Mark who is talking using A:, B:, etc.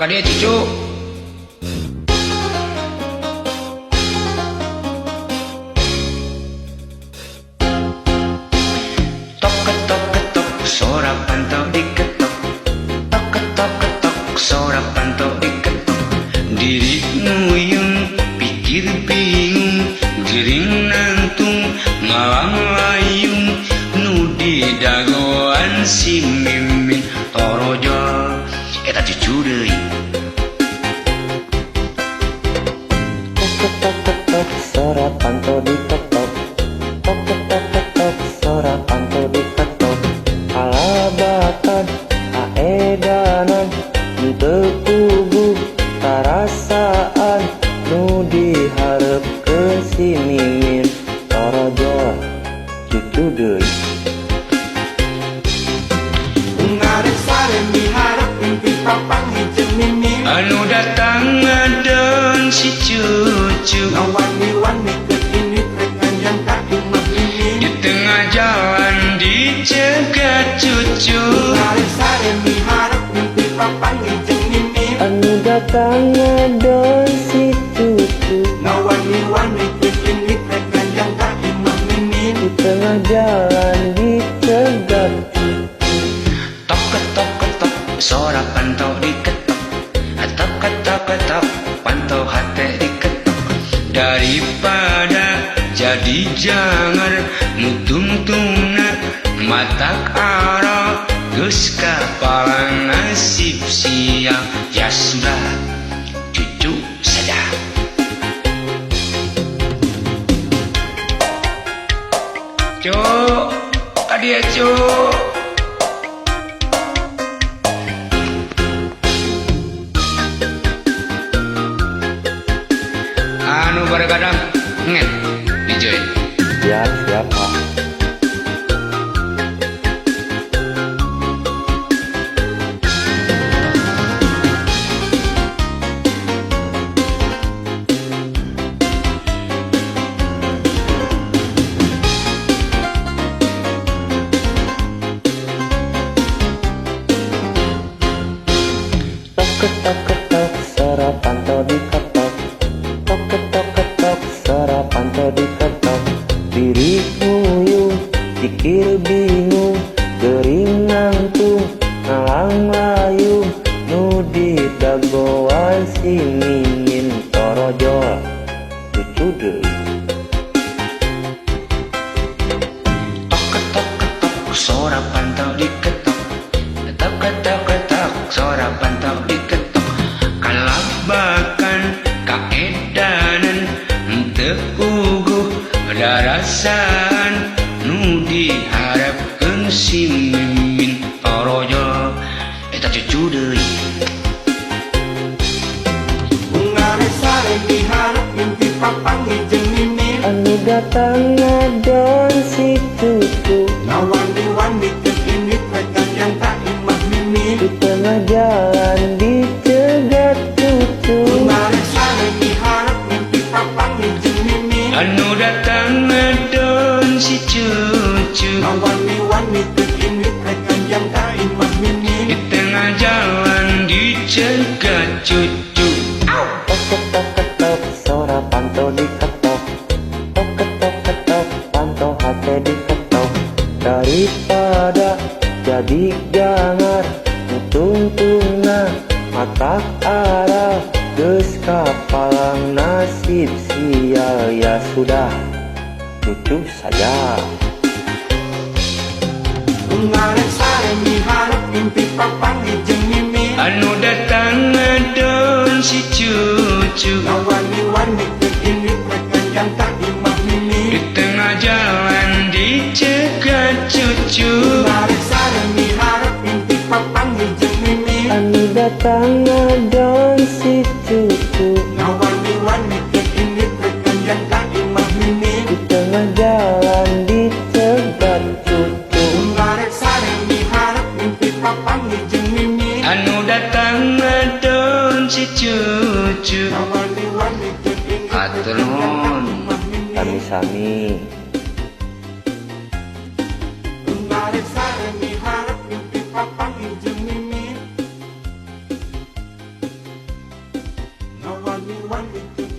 A: Kadia cucu. Tok ketok ketok suara pantau diketok. Tok ketok ketok suara pantau diketok. Diri nguyung pikir bingung, gering nantung ngalang layung, nu di dagoan si mimin torojo. Eta cucu deui.
B: Tok ketok ketok suara pantau diketok. Tok ketok ketok suara pantau diketok. Kalabatan kaedanan teu puguh karasaan nu diharepkeun si mimin torojo cucu deui.
C: Ngarep sare miharep mimpi papang jeung mimin,
A: Anu datang ngadon si cucu.
C: ngawani-wani ke ini rek anjang ka imah mimin.
A: Di tengah jalan dicegat cucu.
C: Ngarep sare miharep mimpi papang jeung mimin,
B: Anu datang ngadon si cucu.
C: ngawani-wani ke ini rek anjang ka imah mimin.
B: Di tengah jalan dicegat cucu.
A: Tok ketok ketok suara pantau diketok. Tok ketok ketok pantau hate diketok. Daripada jadi jangar nutungtungna matak arah geus kapalang nasib siang. Ya sudah cucu saja. Cuk, kadia cuk. Anu bargadang nget DJ.
B: Ya siapa? Tok ketok ketok suara pantau diketok. Tok ketok ketok suara pantau diketok. Diri nguyung pikir bingung, gering nangtung ngalang layung, nu di dagoan si mimin torojo cucu deui.
A: Tok ketok ketok suara pantau diketok. Tok ketok ketok suara pantau diketok. Kalabakan kaedanan teu puguh darasaan nu diharepkeun si mimin torojo. Eta cucu deui.
C: Ngarep sare miharep mimpi papang jeung mimin,
B: Anu datang ngadon si cucu.
C: ngawani-wani ke ini rek anjang ka imah mimin.
B: Di tengah jalan dicegat cucu.
C: Ngarep sare miharep mimpi papang jeung mimin,
A: Anu datang ngadon si cucu.
C: ngawani-wani ke ini rek anjang ka imah mimin.
A: Di tengah jalan dicegat cucu.
B: Tok ketok ketok suara pantau diketok. Tok ketok ketok pantau hate diketok. Daripada jadi jangar tungtungna matak arah geus kapalang nasib sial. Ya sudah cucu saja.
C: Ngarep sare miharep mimpi papang jeung mimin,
A: Anu datang ngadon si cucu.
C: ngawani-wani ke ini rek anjang ka imah mimin.
A: Di tengah jalan dicegat cucu.
C: Ngarep sare miharep mimpi papang jeung mimin,
B: Anu datang ngadon si cucu.
C: ngawani-wani ke ini rek anjang ka imah mimin.
B: Di tengah jalan dicegat cucu.
C: Ngarep sare miharep mimpi papang jeung mimin,
A: Anu datang ngadon si cucu.
C: ngawani-wani ke ini
A: Atur nuhun.
B: Sami-sami.
C: Ngarep sare miharep mimpi papang jeung mimin. One, one, two.